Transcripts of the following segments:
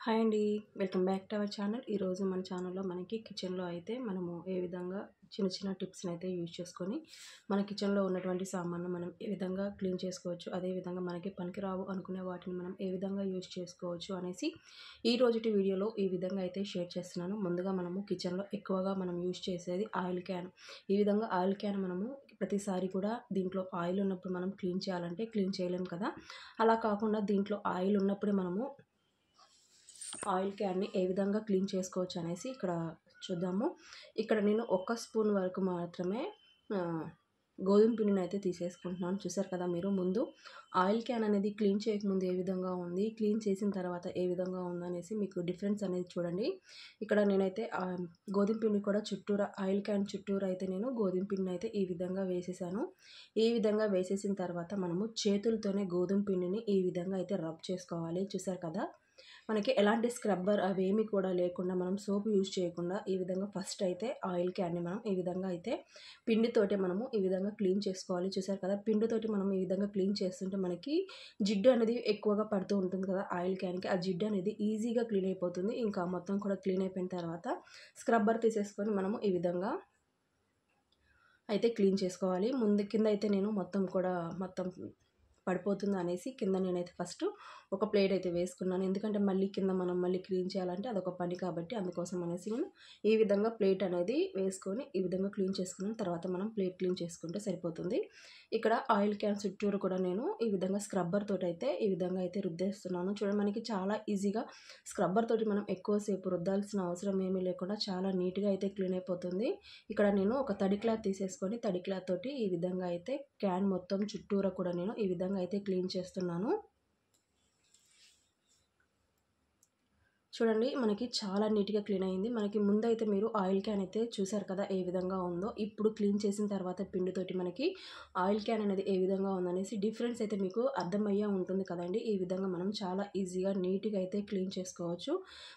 Hi అండి. Welcome back to our channel. ఈరోజు మన ఛానల్‌లో మనకి కిచెన్‌లో అయితే మనము ఏ విధంగా చిన్న చిన్న టిప్స్‌ని అయితే యూజ్ చేసుకొని మన కిచెన్‌లో ఉన్నటువంటి సామాన్లు మనం ఏ విధంగా క్లీన్ చేసుకోవచ్చు, అదేవిధంగా మనకి పనికిరావు అనుకునే వాటిని మనం ఏ విధంగా యూజ్ చేసుకోవచ్చు అనేసి ఈ రోజుటి వీడియోలో ఈ విధంగా అయితే షేర్ చేస్తున్నాను. ముందుగా మనము కిచెన్‌లో ఎక్కువగా మనం యూజ్ చేసేది ఆయిల్ క్యాన్. ఈ విధంగా ఆయిల్ క్యాన్ మనము ప్రతిసారి కూడా దీంట్లో ఆయిల్ ఉన్నప్పుడు మనం క్లీన్ చేయాలంటే క్లీన్ చేయలేం కదా! అలా కాకుండా దీంట్లో ఆయిల్ ఉన్నప్పుడే మనము ఆయిల్ క్యాన్ని ఏ విధంగా క్లీన్ చేసుకోవచ్చు అనేసి ఇక్కడ చూద్దాము. ఇక్కడ నేను 1 స్పూన్ వరకు మాత్రమే గోధుమ పిండిని అయితే తీసేసుకుంటున్నాను. చూసారు కదా మీరు. ముందు ఆయిల్ క్యాన్ అనేది క్లీన్ చేయకముందు ఏ విధంగా ఉంది, క్లీన్ చేసిన తర్వాత ఏ విధంగా ఉందనేసి మీకు డిఫరెన్స్ అనేది చూడండి. ఇక్కడ నేనైతే గోధుమ పిండి కూడా చుట్టూరా ఆయిల్ క్యాన్ చుట్టూరా అయితే నేను గోధుమ పిండిని అయితే ఈ విధంగా వేసేసాను. ఈ విధంగా వేసేసిన తర్వాత మనము చేతులతోనే గోధుమ పిండిని ఈ విధంగా అయితే రబ్ చేసుకోవాలి. చూసారు కదా! మనకి ఎలాంటి స్క్రబ్బర్ అవేమీ కూడా లేకుండా మనం సోప్ యూజ్ చేయకుండా ఈ విధంగా ఫస్ట్ అయితే ఆయిల్ క్యాన్ని మనం ఈ విధంగా అయితే పిండితోటి మనము ఈ విధంగా క్లీన్ చేసుకోవాలి. చూసారు కదా! పిండితోటి మనం ఈ విధంగా క్లీన్ చేస్తుంటే మనకి జిడ్డు అనేది ఎక్కువగా పడుతూ ఉంటుంది కదా ఆయిల్ క్యాన్‌కి. ఆ జిడ్డు అనేది ఈజీగా క్లీన్ అయిపోతుంది. ఇంకా మొత్తం కూడా క్లీన్ అయిపోయిన తర్వాత స్క్రబ్బర్ తీసేసుకొని మనము ఈ విధంగా అయితే క్లీన్ చేసుకోవాలి. ముందు కింద అయితే నేను మొత్తం పడిపోతుంది అనేసి కింద నేనైతే ఫస్ట్ ఒక ప్లేట్ అయితే వేసుకున్నాను. ఎందుకంటే మనం మళ్ళీ క్లీన్ చేయాలంటే అదొక పని కాబట్టి అందుకోసం అనేసి నేను ఈ విధంగా ప్లేట్ అనేది వేసుకొని ఈ విధంగా క్లీన్ చేసుకున్నాను. తర్వాత మనం ప్లేట్ క్లీన్ చేసుకుంటే సరిపోతుంది. ఇక్కడ ఆయిల్ క్యాన్ చుట్టూరు కూడా నేను ఈ విధంగా స్క్రబ్బర్ తోటి అయితే ఈ విధంగా అయితే రుద్దేస్తున్నాను. చూడండి, మనకి చాలా ఈజీగా స్క్రబ్బర్ తోటి మనం ఎక్కువసేపు రుద్దాల్సిన అవసరం ఏమీ లేకుండా చాలా నీట్‌గా అయితే క్లీన్ అయిపోతుంది. ఇక్కడ నేను ఒక తడి క్లాత్ తీసేసుకొని తడి క్లాత్ తోటి ఈ విధంగా అయితే క్యాన్ మొత్తం చుట్టూరా కూడా నేను ఈ విధంగా అయితే క్లీన్ చేస్తున్నాను. చూడండి, మనకి చాలా నీట్‌గా క్లీన్ అయింది. మనకి ముందైతే మీరు ఆయిల్ క్యాన్ అయితే చూసారు కదా ఏ విధంగా ఉందో. ఇప్పుడు క్లీన్ చేసిన తర్వాత పిండితోటి మనకి ఆయిల్ క్యాన్ అనేది ఏ విధంగా ఉందనేసి డిఫరెన్స్ అయితే మీకు అర్థమయ్యే ఉంటుంది కదండీ. ఈ విధంగా మనం చాలా ఈజీగా నీట్‌గా అయితే క్లీన్ చేసుకోవచ్చు.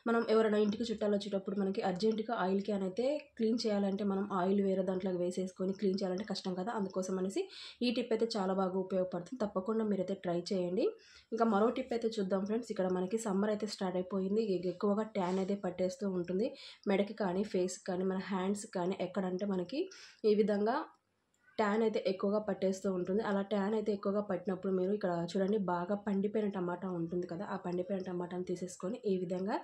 మనం ఎవరైనా ఇంటికి చుట్టాలు వచ్చేటప్పుడు మనకి అర్జెంట్‌గా ఆయిల్ క్యాన్ అయితే క్లీన్ చేయాలంటే మనం ఆయిల్ వేరే దాంట్లోకి వేసేసుకొని క్లీన్ చేయాలంటే కష్టం కదా! అందుకోసం అనేసి ఈ టిప్ అయితే చాలా బాగా ఉపయోగపడుతుంది. తప్పకుండా మీరైతే ట్రై చేయండి. ఇంకా మరో టిప్ అయితే చూద్దాం ఫ్రెండ్స్. ఇక్కడ మనకి సమ్మర్ అయితే స్టార్ట్ అయిపోయింది. ఎక్కువగా ట్యాన్ అయితే పట్టేస్తూ ఉంటుంది. మెడకి కానీ, ఫేస్‌కి కానీ, మన హ్యాండ్స్‌కి కానీ ఎక్కడంటే మనకి ఈ విధంగా ట్యాన్ అయితే ఎక్కువగా పట్టేస్తూ ఉంటుంది. అలా ట్యాన్ అయితే ఎక్కువగా పట్టినప్పుడు మీరు ఇక్కడ చూడండి, బాగా పండిపోయిన టమాటా ఉంటుంది కదా! ఆ పండిపోయిన టమాటాని తీసేసుకొని ఈ విధంగా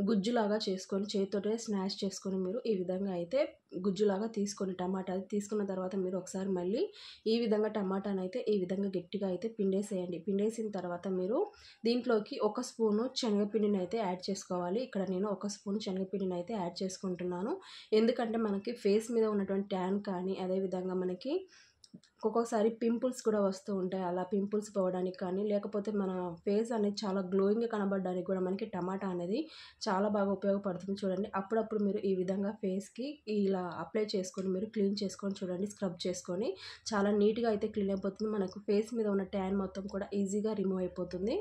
గుజ్జులాగా చేసుకొని చేత్తోటే స్మాష్ చేసుకొని మీరు ఈ విధంగా అయితే గుజ్జులాగా తీసుకొని టమాటా తీసుకున్న తర్వాత మీరు ఒకసారి మళ్ళీ ఈ విధంగా టమాటానైతే ఈ విధంగా గట్టిగా అయితే పిండేసేయండి. పిండేసిన తర్వాత మీరు దీంట్లోకి 1 స్పూను శనగపిండిని అయితే యాడ్ చేసుకోవాలి. ఇక్కడ నేను 1 స్పూన్ శనగపిండిని అయితే యాడ్ చేసుకుంటున్నాను. ఎందుకంటే మనకి ఫేస్ మీద ఉన్నటువంటి ట్యాన్ కానీ, అదేవిధంగా మనకి ఒక్కొక్కసారి పింపుల్స్ కూడా వస్తూ ఉంటాయి. అలా పింపుల్స్ పోవడానికి కానీ, లేకపోతే మన ఫేస్ అనేది చాలా గ్లోయింగ్‌గా కనబడడానికి కూడా మనకి టమాటా అనేది చాలా బాగా ఉపయోగపడుతుంది. చూడండి, అప్పుడప్పుడు మీరు ఈ విధంగా ఫేస్‌కి ఇలా అప్లై చేసుకొని మీరు క్లీన్ చేసుకొని చూడండి, స్క్రబ్ చేసుకొని చాలా నీట్‌గా అయితే క్లీన్ అయిపోతుంది. మనకు ఫేస్ మీద ఉన్న ట్యాన్ మొత్తం కూడా ఈజీగా రిమూవ్ అయిపోతుంది.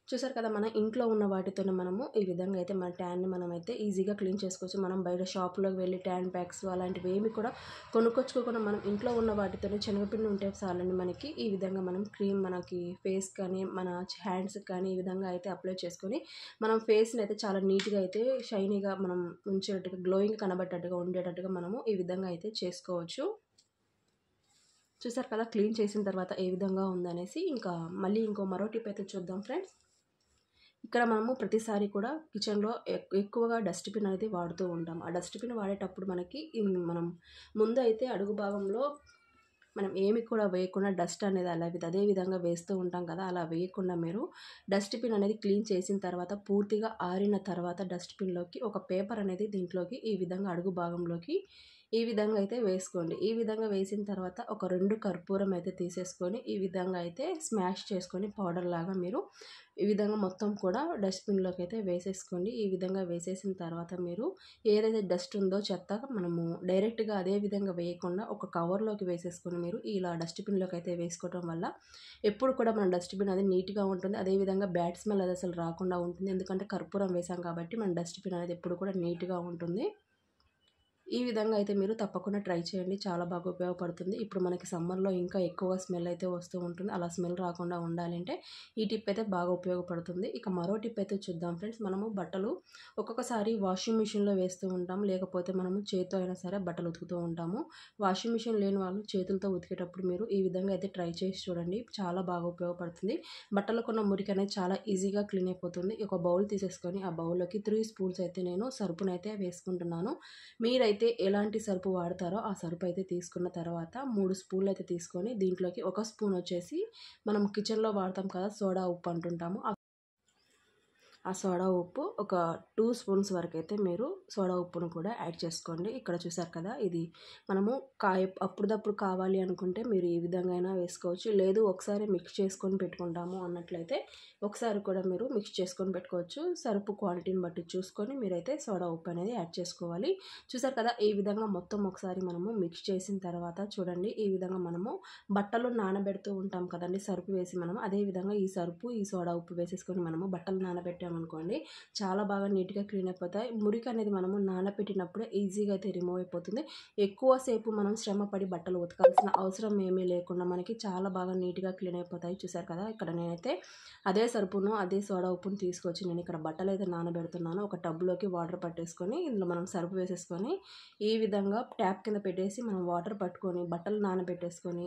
చూసారు కదా! మన ఇంట్లో ఉన్న వాటితోనే మనము ఈ విధంగా అయితే మన ట్యాన్‌ని మనమైతే ఈజీగా క్లీన్ చేసుకోవచ్చు. మనం బయట షాప్‌లోకి వెళ్ళి ట్యాన్ ప్యాక్స్ అలాంటివి ఏమి కూడా కొనుక్కొచ్చుకోకుండా మనం ఇంట్లో ఉన్న వాటితోనే శనగపిండి ఉంటే చాలండి మనకి. ఈ విధంగా మనం క్రీమ్ మనకి ఫేస్ కానీ, మన హ్యాండ్స్‌కి కానీ ఈ విధంగా అయితే అప్లై చేసుకొని మనం ఫేస్‌ని అయితే చాలా నీట్‌గా అయితే షైనీగా మనం ఉంచేటట్టుగా, గ్లోయింగ్ కనబడేటట్టుగా ఉండేటట్టుగా మనము ఈ విధంగా అయితే చేసుకోవచ్చు. చూసారు కదా! క్లీన్ చేసిన తర్వాత ఏ విధంగా ఉందనేసి. ఇంకా మళ్ళీ మరో టిప్ అయితే చూద్దాం ఫ్రెండ్స్. ఇక్కడ మనము ప్రతిసారి కూడా కిచెన్‌లో ఎక్కువగా డస్ట్‌బిన్ అనేది వాడుతూ ఉంటాం. ఆ డస్ట్‌బిన్ వాడేటప్పుడు మనకి మనం ముందైతే అడుగు భాగంలో మనం ఏమి కూడా వేయకుండా డస్ట్ అనేది అదే విధంగా వేస్తూ ఉంటాం కదా! అలా వేయకుండా మీరు డస్ట్‌బిన్ అనేది క్లీన్ చేసిన తర్వాత పూర్తిగా ఆరిన తర్వాత డస్ట్‌బిన్‌లోకి ఒక పేపర్ అనేది దీంట్లోకి ఈ విధంగా అడుగు భాగంలోకి ఈ విధంగా అయితే వేసుకోండి. ఈ విధంగా వేసిన తర్వాత ఒక 2 కర్పూరం అయితే తీసేసుకొని ఈ విధంగా అయితే స్మాష్ చేసుకొని పౌడర్‌లాగా మీరు ఈ విధంగా మొత్తం కూడా డస్ట్‌బిన్‌లోకి అయితే వేసేసుకోండి. ఈ విధంగా వేసేసిన తర్వాత మీరు ఏదైతే డస్ట్ ఉందో చెత్త మనము డైరెక్ట్‌గా అదే విధంగా వేయకుండా ఒక కవర్‌లోకి వేసేసుకొని మీరు ఇలా డస్ట్‌బిన్‌లోకి అయితే వేసుకోవడం వల్ల ఎప్పుడు కూడా మన డస్ట్‌బిన్ అది నీట్‌గా ఉంటుంది. అదేవిధంగా బ్యాడ్ స్మెల్ అది అసలు రాకుండా ఉంటుంది. ఎందుకంటే కర్పూరం వేసాం కాబట్టి మన డస్ట్‌బిన్ అనేది ఎప్పుడు కూడా నీట్‌గా ఉంటుంది. ఈ విధంగా అయితే మీరు తప్పకుండా ట్రై చేయండి. చాలా బాగా ఉపయోగపడుతుంది. ఇప్పుడు మనకి సమ్మర్‌లో ఇంకా ఎక్కువగా స్మెల్ అయితే వస్తూ ఉంటుంది. అలా స్మెల్ రాకుండా ఉండాలంటే ఈ టిప్ అయితే బాగా ఉపయోగపడుతుంది. ఇక మరో టిప్ అయితే చూద్దాం ఫ్రెండ్స్. మనము బట్టలు ఒక్కొక్కసారి వాషింగ్ మిషన్‌లో వేస్తూ ఉంటాం. లేకపోతే మనము చేత్తో అయినా సరే బట్టలు ఉతుకుతూ ఉంటాము. వాషింగ్ మిషన్ లేని వాళ్ళు చేతులతో ఉతికేటప్పుడు మీరు ఈ విధంగా అయితే ట్రై చేసి చూడండి. చాలా బాగా ఉపయోగపడుతుంది. బట్టలకున్న మురికి అనేది చాలా ఈజీగా క్లీన్ అయిపోతుంది. ఒక బౌల్ తీసేసుకొని ఆ బౌల్‌లోకి 3 స్పూన్స్ అయితే నేను సర్పునైతే వేసుకుంటున్నాను. మీరైతే ఎలాంటి సరుపు వాడతారో ఆ సరుపు అయితే తీసుకున్న తర్వాత 3 స్పూన్లు అయితే తీసుకొని దీంట్లోకి ఒక స్పూన్ వచ్చేసి మనం కిచెన్‌లో వాడతాం కదా! సోడా ఉప్పు అంటుంటాము. ఆ సోడా ఉప్పు ఒక 2 స్పూన్స్ వరకైతే మీరు సోడా ఉప్పును కూడా యాడ్ చేసుకోండి. ఇక్కడ చూసారు కదా! ఇది మనము అప్పుడప్పుడు కావాలి అనుకుంటే మీరు ఈ విధంగా అయినా వేసుకోవచ్చు. లేదు ఒకసారి మిక్స్ చేసుకొని పెట్టుకుంటాము అన్నట్లయితే ఒకసారి కూడా మీరు మిక్స్ చేసుకొని పెట్టుకోవచ్చు. సరుపు క్వాంటిటీని బట్టి చూసుకొని మీరైతే సోడా ఉప్పు అనేది యాడ్ చేసుకోవాలి. చూసారు కదా! ఈ విధంగా మొత్తం ఒకసారి మనము మిక్స్ చేసిన తర్వాత చూడండి ఈ విధంగా మనము బట్టలు నానబెడుతూ ఉంటాం కదండీ! సరుపు వేసి మనం అదే విధంగా ఈ సరుపు, ఈ సోడా ఉప్పు వేసేసుకొని మనము బట్టలు నానబెట్టామనుకోండి చాలా బాగా నీట్‌గా క్లీన్ అయిపోతాయి. మురికి అనేది మనము నానబెట్టినప్పుడే ఈజీగా అయితే రిమూవ్ అయిపోతుంది. ఎక్కువ సేపు మనం శ్రమపడి బట్టలు ఉతకాల్సిన అవసరం ఏమీ లేకుండా మనకి చాలా బాగా నీట్‌గా క్లీన్ అయిపోతాయి. చూసారు కదా! ఇక్కడ నేనైతే అదే సరుపును, అదే సోడా ఉప్పును తీసుకొచ్చి నేను ఇక్కడ బట్టలైతే నానబెడుతున్నాను. ఒక టబ్‌లోకి వాటర్ పట్టేసుకొని ఇందులో మనం సరుపు వేసేసుకొని ఈ విధంగా ట్యాప్ కింద పెట్టేసి మనం వాటర్ పట్టుకొని బట్టలు నానబెట్టేసుకొని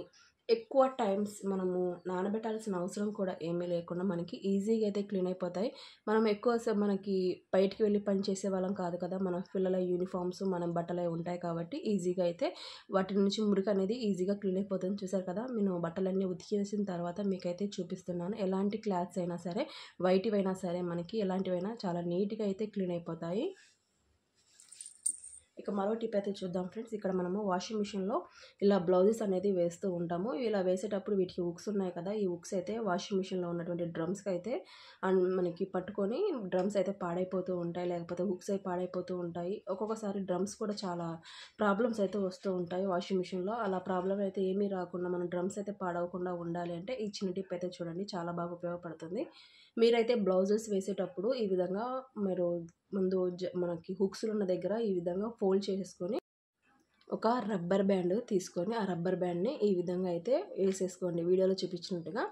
ఎక్కువ టైమ్స్ మనము నానబెట్టాల్సిన అవసరం కూడా ఏమీ లేకుండా మనకి ఈజీగా అయితే క్లీన్ అయిపోతాయి. మనం ఎక్కువ మనకి బయటికి వెళ్ళి పని చేసేవాళ్ళం కాదు కదా! మన పిల్లల యూనిఫార్మ్స్ మన బట్టలే ఉంటాయి కాబట్టి ఈజీగా అయితే వాటి నుంచి మురికి అనేది ఈజీగా క్లీన్ అయిపోతుంది. చూసారు కదా! నేను బట్టలన్నీ ఉతికేసిన తర్వాత మీకైతే చూపిస్తున్నాను. ఎలాంటి క్లాత్స్ అయినా సరే వైట్‌వైనా సరే మనకి ఎలాంటివైనా చాలా నీట్‌గా అయితే క్లీన్ అయిపోతాయి. ఇక మరో టిప్ అయితే చూద్దాం ఫ్రెండ్స్. ఇక్కడ మనము వాషింగ్ మిషన్‌లో ఇలా బ్లౌజెస్ అనేది వేస్తూ ఉంటాము. ఇలా వేసేటప్పుడు వీటికి హుక్స్ ఉన్నాయి కదా! ఈ హుక్స్ అయితే వాషింగ్ మిషన్‌లో ఉన్నటువంటి డ్రమ్స్‌కి అయితే మనకి పట్టుకొని డ్రమ్స్ అయితే పాడైపోతూ ఉంటాయి. లేకపోతే హుక్స్ అయి పాడైపోతూ ఉంటాయి. ఒక్కొక్కసారి డ్రమ్స్ కూడా చాలా ప్రాబ్లమ్స్ అయితే వస్తూ ఉంటాయి వాషింగ్ మిషన్‌లో. అలా ప్రాబ్లమ్ అయితే ఏమీ రాకుండా మన డ్రమ్స్ అయితే పాడవకుండా ఉండాలి అంటే ఈ చిన్న టిప్ అయితే చూడండి చాలా బాగా ఉపయోగపడుతుంది. మీరైతే బ్లౌజెస్ వేసేటప్పుడు ఈ విధంగా మీరు ముందు మనకి హుక్స్‌లు ఉన్న దగ్గర ఈ విధంగా ఫోల్డ్ చేసేసుకొని ఒక రబ్బర్ బ్యాండ్ తీసుకొని ఆ రబ్బర్ బ్యాండ్‌ని ఈ విధంగా అయితే వేసేసుకోండి. వీడియోలో చూపించినట్టుగా.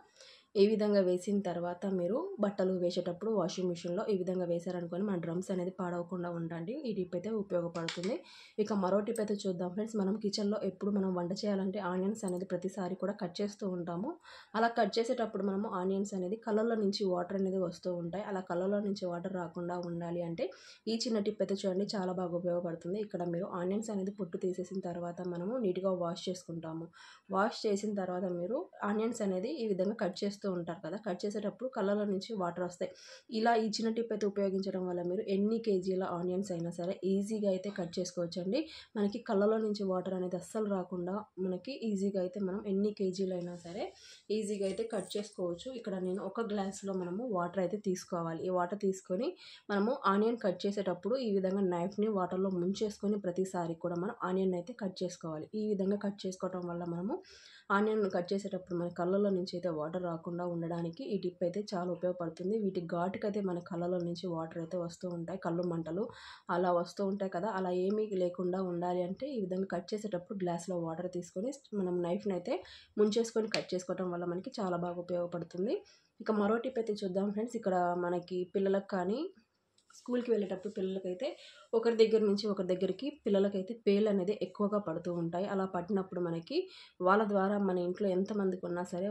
ఈ విధంగా వేసిన తర్వాత మీరు బట్టలు వేసేటప్పుడు వాషింగ్ మిషన్‌లో ఈ విధంగా వేశారనుకోండి మన డ్రమ్స్ అనేది పాడవకుండా ఉండండి. ఈ టిప్ అయితే ఉపయోగపడుతుంది. ఇక మరో టిప్ అయితే చూద్దాం ఫ్రెండ్స్. మనం కిచెన్‌లో ఎప్పుడు మనం వంట చేయాలంటే ఆనియన్స్ అనేది ప్రతిసారి కూడా కట్ చేస్తూ ఉంటాము. అలా కట్ చేసేటప్పుడు మనము ఆనియన్స్ అనేది కళ్ళల్లో నుంచి వాటర్ అనేది వస్తూ ఉంటాయి. అలా కళ్ళల్లో నుంచి వాటర్ రాకుండా ఉండాలి అంటే ఈ చిన్న టిప్ అయితే చూడండి చాలా బాగా ఉపయోగపడుతుంది. ఇక్కడ మీరు ఆనియన్స్ అనేది పొట్టు తీసేసిన తర్వాత మనము నీట్‌గా వాష్ చేసుకుంటాము. వాష్ చేసిన తర్వాత మీరు ఆనియన్స్ అనేది ఈ విధంగా కట్ చేస్తూ ఉంటారు కదా! కట్ చేసేటప్పుడు కళ్ళలో నుంచి వాటర్ వస్తాయి. ఇలా ఈ చిన్న టిప్ అయితే ఉపయోగించడం వల్ల మీరు ఎన్ని కేజీల ఆనియన్స్ అయినా సరే ఈజీగా అయితే కట్ చేసుకోవచ్చండి. మనకి కళ్ళలో నుంచి వాటర్ అనేది అస్సలు రాకుండా మనకి ఈజీగా అయితే మనం ఎన్ని కేజీలైనా సరే ఈజీగా అయితే కట్ చేసుకోవచ్చు. ఇక్కడ నేను ఒక గ్లాస్‌లో మనము వాటర్ అయితే తీసుకోవాలి. ఈ వాటర్ తీసుకొని మనము ఆనియన్ కట్ చేసేటప్పుడు ఈ విధంగా నైఫ్‌ని వాటర్‌లో ముంచేసుకొని ప్రతిసారి కూడా మనం ఆనియన్ అయితే కట్ చేసుకోవాలి. ఈ విధంగా కట్ చేసుకోవటం వల్ల మనము ఆనియన్ కట్ చేసేటప్పుడు మన కళ్ళలో నుంచి అయితే వాటర్ రాకుండా ఉండడానికి ఈ టిప్ అయితే చాలా ఉపయోగపడుతుంది. వీటి ఘాటుకైతే మన కళ్ళలో నుంచి వాటర్ అయితే వస్తూ ఉంటాయి. కళ్ళు మంటలు అలా వస్తూ ఉంటాయి కదా! అలా ఏమీ లేకుండా ఉండాలి అంటే ఈ విధంగా కట్ చేసేటప్పుడు గ్లాస్‌లో వాటర్ తీసుకొని మనం నైఫ్‌ని అయితే ముంచేసుకొని కట్ చేసుకోవటం వల్ల మనకి చాలా బాగా ఉపయోగపడుతుంది. ఇక మరో టిప్ అయితే చూద్దాం ఫ్రెండ్స్. ఇక్కడ మనకి పిల్లలకు కానీ స్కూల్‌కి వెళ్ళేటప్పుడు పిల్లలకైతే ఒకరి దగ్గర నుంచి ఒకరి దగ్గరికి పిల్లలకైతే పేర్లనేది ఎక్కువగా పడుతూ ఉంటాయి. అలా పట్టినప్పుడు మనకి వాళ్ళ ద్వారా మన ఇంట్లో ఎంతమందికి ఉన్నా సరే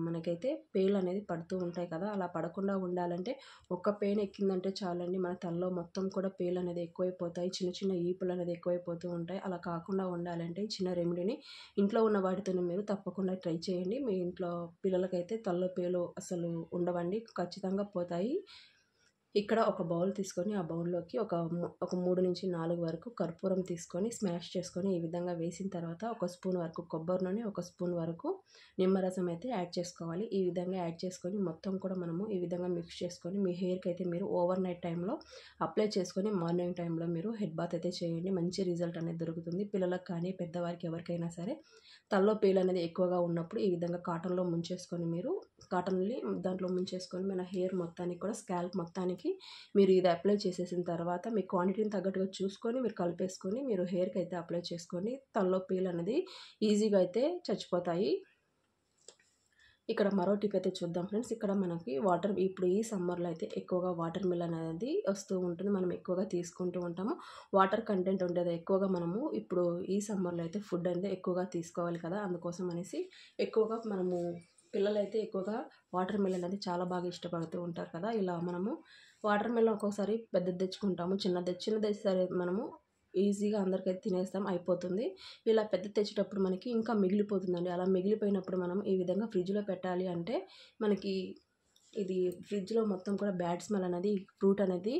మనకైతే పేర్లనేది పడుతూ ఉంటాయి కదా! అలా పడకుండా ఉండాలంటే ఒక్క పేను ఎక్కిందంటే చాలండి మన తలలో మొత్తం కూడా పేర్లనేది ఎక్కువైపోతాయి. చిన్న చిన్న ఈపులనేది ఎక్కువైపోతూ ఉంటాయి. అలా కాకుండా ఉండాలంటే ఈ చిన్న రెమెడీని ఇంట్లో ఉన్న వాటితోనే మీరు తప్పకుండా ట్రై చేయండి. మీ ఇంట్లో పిల్లలకైతే తలలో పేలు అసలు ఉండవండి. ఖచ్చితంగా పోతాయి. ఇక్కడ ఒక బౌల్ తీసుకొని ఆ బౌల్‌లోకి ఒక 3-4 వరకు కర్పూరం తీసుకొని స్మాష్ చేసుకొని ఈ విధంగా వేసిన తర్వాత ఒక స్పూన్ వరకు కొబ్బరి నూనె, ఒక స్పూన్ వరకు నిమ్మరసం అయితే యాడ్ చేసుకోవాలి. ఈ విధంగా యాడ్ చేసుకొని మొత్తం కూడా మనము ఈ విధంగా మిక్స్ చేసుకొని మీ హెయిర్‌కి అయితే మీరు ఓవర్ నైట్ టైంలో అప్లై చేసుకొని మార్నింగ్ టైంలో మీరు హెడ్ బాత్ అయితే చేయండి. మంచి రిజల్ట్ అనేది దొరుకుతుంది. పిల్లలకు కానీ పెద్దవారికి ఎవరికైనా సరే తలలో పేలు అనేది ఎక్కువగా ఉన్నప్పుడు ఈ విధంగా కాటన్‌లో ముంచేసుకొని మీరు కాటన్‌ని దాంట్లో ముంచేసుకొని మన హెయిర్ మొత్తానికి కూడా స్కాల్ప్ మొత్తానికి మనకి మీరు ఇది అప్లై చేసేసిన తర్వాత మీ క్వాంటిటీని తగ్గట్టుగా చూసుకొని మీరు కలిపేసుకొని మీరు హెయిర్కి అయితే అప్లై చేసుకొని తలలో పీల్ అనేది ఈజీగా అయితే చచ్చిపోతాయి. ఇక్కడ మరో టిప్ అయితే చూద్దాం ఫ్రెండ్స్. ఇక్కడ మనకి వాటర్ ఇప్పుడు ఈ సమ్మర్లో అయితే ఎక్కువగా వాటర్ మిలన్ అనేది వస్తూ ఉంటుంది. మనం ఎక్కువగా తీసుకుంటూ ఉంటాము. వాటర్ కంటెంట్ ఉండేది ఎక్కువగా మనము ఇప్పుడు ఈ సమ్మర్లో అయితే ఫుడ్ అనేది ఎక్కువగా తీసుకోవాలి కదా, అందుకోసం అనేసి ఎక్కువగా మనము పిల్లలైతే ఎక్కువగా వాటర్ మిలన్ అనేది చాలా బాగా ఇష్టపడుతూ ఉంటారు కదా. ఇలా మనము వాటర్ మిలన్ ఒక్కొక్కసారి పెద్దది తెచ్చుకుంటాము, చిన్నది సరే మనము ఈజీగా అందరికైతే తినేస్తాం, అయిపోతుంది. ఇలా పెద్ద తెచ్చేటప్పుడు మనకి ఇంకా మిగిలిపోతుందండి. అలా మిగిలిపోయినప్పుడు మనం ఈ విధంగా ఫ్రిడ్జ్లో పెట్టాలి అంటే మనకి ఇది ఫ్రిడ్జ్లో మొత్తం కూడా బ్యాడ్ స్మెల్ అనేది ఫ్రూట్ అనేది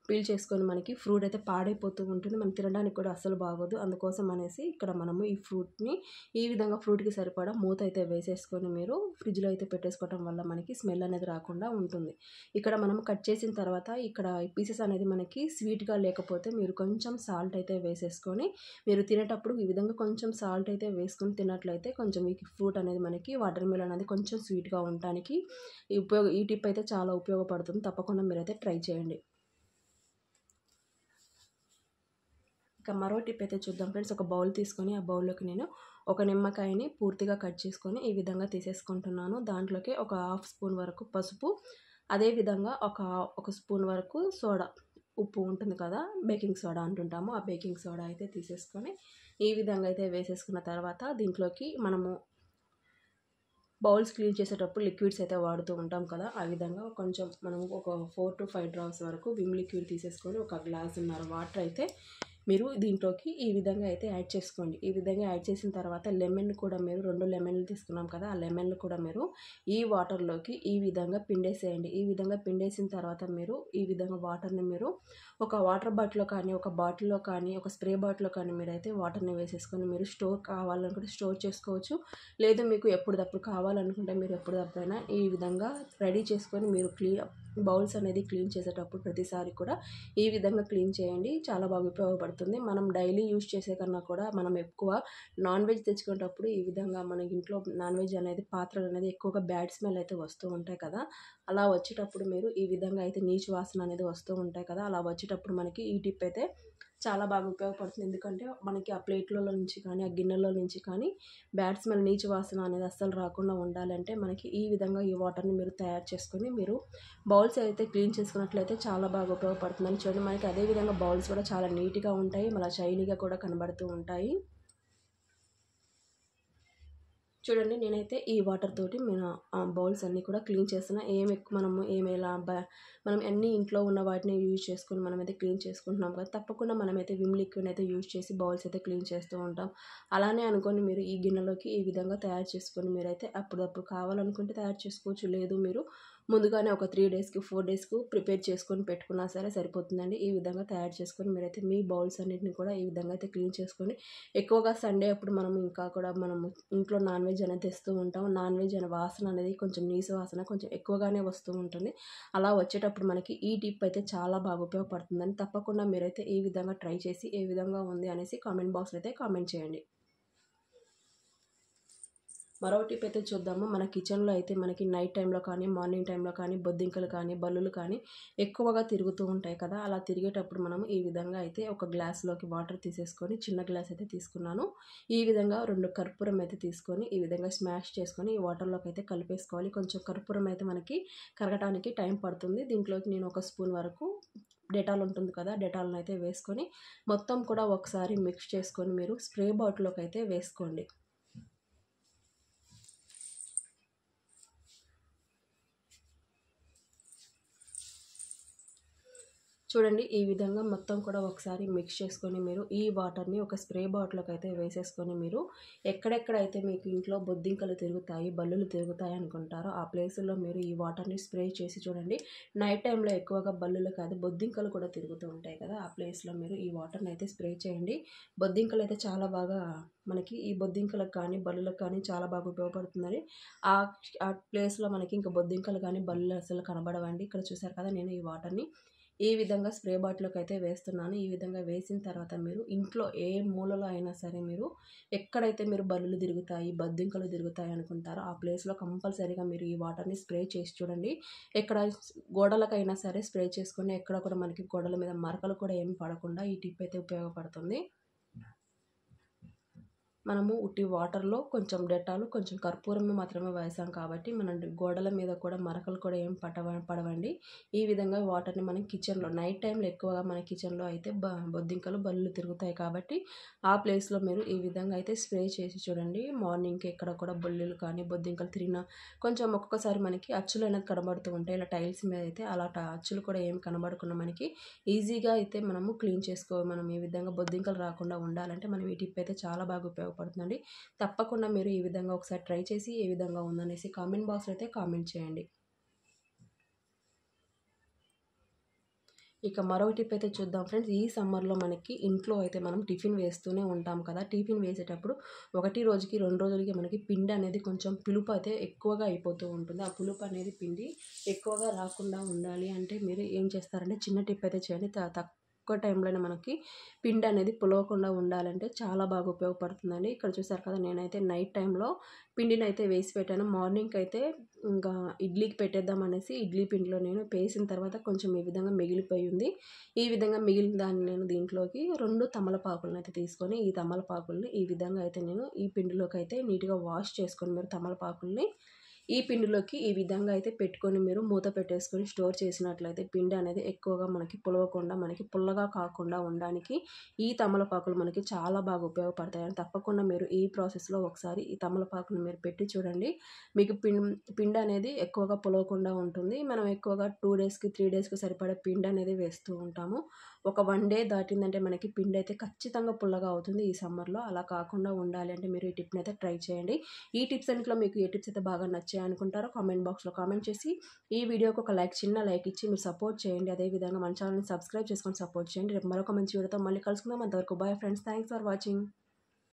పీల్ చేసుకొని మనకి ఫ్రూట్ అయితే పాడైపోతూ ఉంటుంది. మనం తినడానికి కూడా అస్సలు బాగోదు. అందుకోసం అనేసి ఇక్కడ మనము ఈ ఫ్రూట్ని ఈ విధంగా ఫ్రూట్కి సరిపడా మూత అయితే వేసేసుకొని మీరు ఫ్రిడ్జ్లో అయితే పెట్టేసుకోవడం వల్ల మనకి స్మెల్ అనేది రాకుండా ఉంటుంది. ఇక్కడ మనం కట్ చేసిన తర్వాత ఇక్కడ పీసెస్ అనేది మనకి స్వీట్గా లేకపోతే మీరు కొంచెం సాల్ట్ అయితే వేసేసుకొని మీరు తినేటప్పుడు ఈ విధంగా కొంచెం సాల్ట్ అయితే వేసుకొని తిన్నట్లయితే కొంచెం ఈ ఫ్రూట్ అనేది మనకి వాటర్ మిలన్ అనేది కొంచెం స్వీట్గా ఉండడానికి ఈ టిప్ అయితే చాలా ఉపయోగపడుతుంది. తప్పకుండా మీరైతే ట్రై చేయండి. ఇక మరో టిప్ అయితే చూద్దాం ఫ్రెండ్స్. ఒక బౌల్ తీసుకొని ఆ బౌల్లోకి నేను ఒక నిమ్మకాయని పూర్తిగా కట్ చేసుకొని ఈ విధంగా తీసేసుకుంటున్నాను. దాంట్లోకి ఒక హాఫ్ స్పూన్ వరకు పసుపు, అదేవిధంగా ఒక స్పూన్ వరకు సోడా, ఉప్పు ఉంటుంది కదా, బేకింగ్ సోడా అంటుంటాము, ఆ బేకింగ్ సోడా అయితే తీసేసుకొని ఈ విధంగా అయితే వేసేసుకున్న తర్వాత దీంట్లోకి మనము బౌల్స్ క్లీన్ చేసేటప్పుడు లిక్విడ్స్ అయితే వాడుతూ ఉంటాం కదా, ఆ విధంగా కొంచెం మనము ఒక 4 to 5 డ్రాప్స్ వరకు విమ్ లిక్విడ్ తీసేసుకొని ఒక గ్లాసున్నర వాటర్ అయితే మీరు దీంట్లోకి ఈ విధంగా అయితే యాడ్ చేసుకోండి. ఈ విధంగా యాడ్ చేసిన తర్వాత లెమన్ కూడా మీరు 2 లెమన్లు తీసుకున్నాం కదా, ఆ లెమన్లు కూడా మీరు ఈ వాటర్లోకి ఈ విధంగా పిండేసేయండి. ఈ విధంగా పిండేసిన తర్వాత మీరు ఈ విధంగా వాటర్ని మీరు ఒక వాటర్ బాటిల్లో కానీ, ఒక బాటిల్లో కానీ, ఒక స్ప్రే బాటిల్లో కానీ మీరైతే వాటర్ని వేసేసుకొని మీరు స్టోర్ కావాలనుకుంటే స్టోర్ చేసుకోవచ్చు. లేదు మీకు ఎప్పటిదప్పుడు కావాలనుకుంటే మీరు ఎప్పటిదప్పుడైనా ఈ విధంగా రెడీ చేసుకొని మీరు బౌల్స్ అనేది క్లీన్ చేసేటప్పుడు ప్రతిసారి కూడా ఈ విధంగా క్లీన్ చేయండి. చాలా బాగా ఉపయోగపడుతుంది. మనం డైలీ యూజ్ చేసే కన్నా కూడా మనం ఎక్కువ నాన్ వెజ్ తెచ్చుకునేటప్పుడు ఈ విధంగా మన ఇంట్లో నాన్ వెజ్ అనేది పాత్రలు అనేది ఎక్కువగా బ్యాడ్ స్మెల్ అయితే వస్తూ ఉంటాయి కదా, అలా వచ్చేటప్పుడు మీరు ఈ విధంగా అయితే నీచు వాసన అనేది వస్తూ ఉంటాయి కదా, అలా వచ్చేటప్పుడు మనకి ఈ టిప్ అయితే చాలా బాగా ఉపయోగపడుతుంది. ఎందుకంటే మనకి ఆ ప్లేట్లలో నుంచి కానీ, ఆ గిన్నెలో నుంచి కానీ బ్యాడ్ స్మెల్ నీచు వాసన అనేది అస్సలు రాకుండా ఉండాలంటే మనకి ఈ విధంగా ఈ వాటర్ని మీరు తయారు చేసుకొని మీరు బౌల్స్ అయితే క్లీన్ చేసుకున్నట్లయితే చాలా బాగా ఉపయోగపడుతుందని చూడండి. మనకి అదేవిధంగా బౌల్స్ కూడా చాలా నీట్గా ఉంటాయి, మళ్ళీ షైనీగా కూడా కనబడుతూ ఉంటాయి. చూడండి నేనైతే ఈ వాటర్ తోటి నేను బౌల్స్ అన్నీ కూడా క్లీన్ చేస్తున్నా. మనము మనం అన్నీ ఇంట్లో ఉన్న వాటిని యూజ్ చేసుకొని మనమైతే క్లీన్ చేసుకుంటున్నాం కదా, తప్పకుండా మనమైతే విమ్ లిక్విడ్ అయితే యూజ్ చేసి బౌల్స్ అయితే క్లీన్ చేస్తూ ఉంటాం. అలానే అనుకొని మీరు ఈ గిన్నెలోకి ఈ విధంగా తయారు చేసుకొని మీరైతే అప్పుడప్పుడు కావాలనుకుంటే తయారు చేసుకోవచ్చు. లేదు మీరు ముందుగానే ఒక 3 డేస్కి 4 డేస్కు ప్రిపేర్ చేసుకొని పెట్టుకున్నా సరే సరిపోతుందండి. ఈ విధంగా తయారు చేసుకొని మీరైతే మీ బౌల్స్ అన్నిటిని కూడా ఈ విధంగా అయితే క్లీన్ చేసుకొని ఎక్కువగా సండే అప్పుడు మనం ఇంకా కూడా మనము ఇంట్లో నాన్ వెజ్ అనేది తెస్తూ ఉంటాం. నాన్ వెజ్ అనే వాసన అనేది కొంచెం నీసు వాసన కొంచెం ఎక్కువగానే వస్తూ ఉంటుంది. అలా వచ్చేటప్పుడు మనకి ఈ టిప్ అయితే చాలా బాగా ఉపయోగపడుతుందని తప్పకుండా మీరైతే ఈ విధంగా ట్రై చేసి ఏ విధంగా ఉంది అనేసి కామెంట్ బాక్స్లో అయితే కామెంట్ చేయండి. మరో టిప్ అయితే చూద్దాము. మన కిచెన్లో అయితే మనకి నైట్ టైంలో కానీ, మార్నింగ్ టైంలో కానీ బొద్దింకలు కానీ, బల్లులు కానీ ఎక్కువగా తిరుగుతూ ఉంటాయి కదా, అలా తిరిగేటప్పుడు మనం ఈ విధంగా అయితే ఒక గ్లాస్లోకి వాటర్ తీసేసుకొని, చిన్న గ్లాస్ అయితే తీసుకున్నాను, ఈ విధంగా 2 కర్పూరం అయితే తీసుకొని ఈ విధంగా స్మాష్ చేసుకొని ఈ వాటర్లోకి అయితే కలిపేసుకోవాలి. కొంచెం కర్పూరం అయితే మనకి కరగటానికి టైం పడుతుంది. దీంట్లోకి నేను ఒక స్పూన్ వరకు డెటాల్ ఉంటుంది కదా, డెటాల్ని అయితే వేసుకొని మొత్తం కూడా ఒకసారి మిక్స్ చేసుకొని మీరు స్ప్రే బాటిల్లోకి అయితే వేసుకోండి. చూడండి ఈ విధంగా మొత్తం కూడా ఒకసారి మిక్స్ చేసుకొని మీరు ఈ వాటర్ని ఒక స్ప్రే బాటిల్లోకి అయితే వేసేసుకొని మీరు ఎక్కడెక్కడైతే మీకు ఇంట్లో బొద్దింకలు తిరుగుతాయి, బల్లులు తిరుగుతాయి అనుకుంటారో ఆ ప్లేసుల్లో మీరు ఈ వాటర్ని స్ప్రే చేసి చూడండి. నైట్ టైంలో ఎక్కువగా బల్లులు కాదు బొద్దింకలు కూడా తిరుగుతూ ఉంటాయి కదా, ఆ ప్లేస్లో మీరు ఈ వాటర్ని అయితే స్ప్రే చేయండి. బొద్దింకలు అయితే చాలా బాగా మనకి ఈ బొద్దింకలకు కానీ బల్లులకు కానీ చాలా బాగా ఉపయోగపడుతుందని ఆ ప్లేస్లో మనకి ఇంకా బొద్దింకలు కానీ బల్లులు అసలు కనబడవండి. ఇక్కడ చూసారు కదా, నేను ఈ వాటర్ని ఈ విధంగా స్ప్రే బాటిల్లోకి అయితే వేస్తున్నాను. ఈ విధంగా వేసిన తర్వాత మీరు ఇంట్లో ఏ మూలలో అయినా సరే మీరు ఎక్కడైతే మీరు బల్లులు తిరుగుతాయి, బద్దింకలు తిరుగుతాయి అనుకుంటారో ఆ ప్లేస్‌లో కంపల్సరీగా మీరు ఈ వాటర్‌ని స్ప్రే చేసి చూడండి. ఎక్కడ గోడలకైనా సరే స్ప్రే చేసుకొని ఎక్కడ కూడా మనకి గోడల మీద మరకలు కూడా ఏమి పడకుండా ఈ టిప్ అయితే ఉపయోగపడుతుంది. మనము ఉట్టి వాటర్‌లో కొంచెం డెటాల్, కొంచెం కర్పూరం మాత్రమే వేసాం కాబట్టి మన గోడల మీద కూడా మరకలు కూడా ఏం పడవండి. ఈ విధంగా వాటర్‌ని మనం కిచెన్‌లో నైట్ టైంలో ఎక్కువగా మన కిచెన్‌లో అయితే బొద్దింకలు, బల్లులు తిరుగుతాయి కాబట్టి ఆ ప్లేస్‌లో మీరు ఈ విధంగా అయితే స్ప్రే చేసి చూడండి. మార్నింగ్‌కి ఎక్కడ కూడా బల్లులు కానీ, బొద్దింకలు తిరిగినా కొంచెం ఒక్కొక్కసారి మనకి అచ్చులు అనేది కనబడుతూ ఉంటాయి. ఇలా టైల్స్ మీద అయితే అలా అచ్చులు కూడా ఏమి కనబడకుండా మనకి ఈజీగా అయితే మనము క్లీన్ మనం ఈ విధంగా బొద్దింకలు రాకుండా ఉండాలంటే మనం ఈ టిప్ అయితే చాలా బాగా ఉపయోగపడుతుందండి. తప్పకుండా మీరు ఈ విధంగా ఒకసారి ట్రై చేసి ఏ విధంగా ఉందనేసి కామెంట్ బాక్స్‌లో అయితే కామెంట్ చేయండి. ఇక మరొక టిప్ అయితే చూద్దాం ఫ్రెండ్స్. ఈ సమ్మర్‌లో మనకి ఇంట్లో అయితే మనం టిఫిన్ వేస్తూనే ఉంటాం కదా! టిఫిన్ వేసేటప్పుడు ఒకటి రోజుకి, 2 రోజులకి మనకి పిండి అనేది కొంచెం పులుపు అయితే ఎక్కువగా అయిపోతూ ఉంటుంది. ఆ పులుపు అనేది పిండి ఎక్కువగా రాకుండా ఉండాలి అంటే మీరు ఏం చేస్తారంటే చిన్న టిప్ అయితే చేయండి. తక్కువ టైంలోనే మనకి పిండి అనేది పులవకుండా ఉండాలంటే చాలా బాగా ఉపయోగపడుతుందండి. ఇక్కడ చూసారు కదా! నేనైతే నైట్ టైంలో పిండినైతే వేసి పెట్టాను. మార్నింగ్‌కి అయితే ఇంకా ఇడ్లీకి పెట్టేద్దాం అనేసి ఇడ్లీ పిండిలో నేను వేసిన తర్వాత కొంచెం ఈ విధంగా మిగిలిపోయి ఉంది. ఈ విధంగా మిగిలిన దాన్ని నేను దీంట్లోకి 2 తమలపాకులనైతే తీసుకొని ఈ తమలపాకుల్ని ఈ విధంగా అయితే నేను ఈ పిండిలోకి అయితే నీట్‌గా వాష్ చేసుకొని మీరు తమలపాకుల్ని ఈ పిండిలోకి ఈ విధంగా అయితే పెట్టుకొని మీరు మూత పెట్టేసుకొని స్టోర్ చేసినట్లయితే పిండి అనేది ఎక్కువగా మనకి పులవకుండా మనకి పుల్లగా కాకుండా ఉండడానికి ఈ తమలపాకులు మనకి చాలా బాగా ఉపయోగపడతాయని తప్పకుండా మీరు ఈ ప్రాసెస్‌లో ఒకసారి ఈ తమలపాకులు మీరు పెట్టి చూడండి. మీకు పిండి అనేది ఎక్కువగా పులవకుండా ఉంటుంది. మనం ఎక్కువగా 2 డేస్‌కి, 3 డేస్‌కి సరిపడే పిండి అనేది వేస్తూ ఉంటాము. ఒక 1 డే దాటిందంటే మనకి పిండి అయితే ఖచ్చితంగా పుల్లగా అవుతుంది ఈ సమ్మర్‌లో. అలా కాకుండా ఉండాలి అంటే మీరు ఈ టిప్‌ని అయితే ట్రై చేయండి. ఈ టిప్స్ అన్నిట్లో మీకు ఏ టిప్స్ అయితే బాగా నచ్చాయి అనుకుంటారో కామెంట్ బాక్స్‌లో కామెంట్ చేసి ఈ వీడియోకి ఒక చిన్న లైక్ ఇచ్చి మీరు సపోర్ట్ చేయండి. అదే విధంగా మన ఛానెల్‌ని సబ్స్క్రైబ్ చేసుకొని సపోర్ట్ చేయండి. రేపు మరొక మంచి వీడియోతో మళ్ళీ కలుసుకుందాం. అంతవరకు bye friends. Thanks for watching.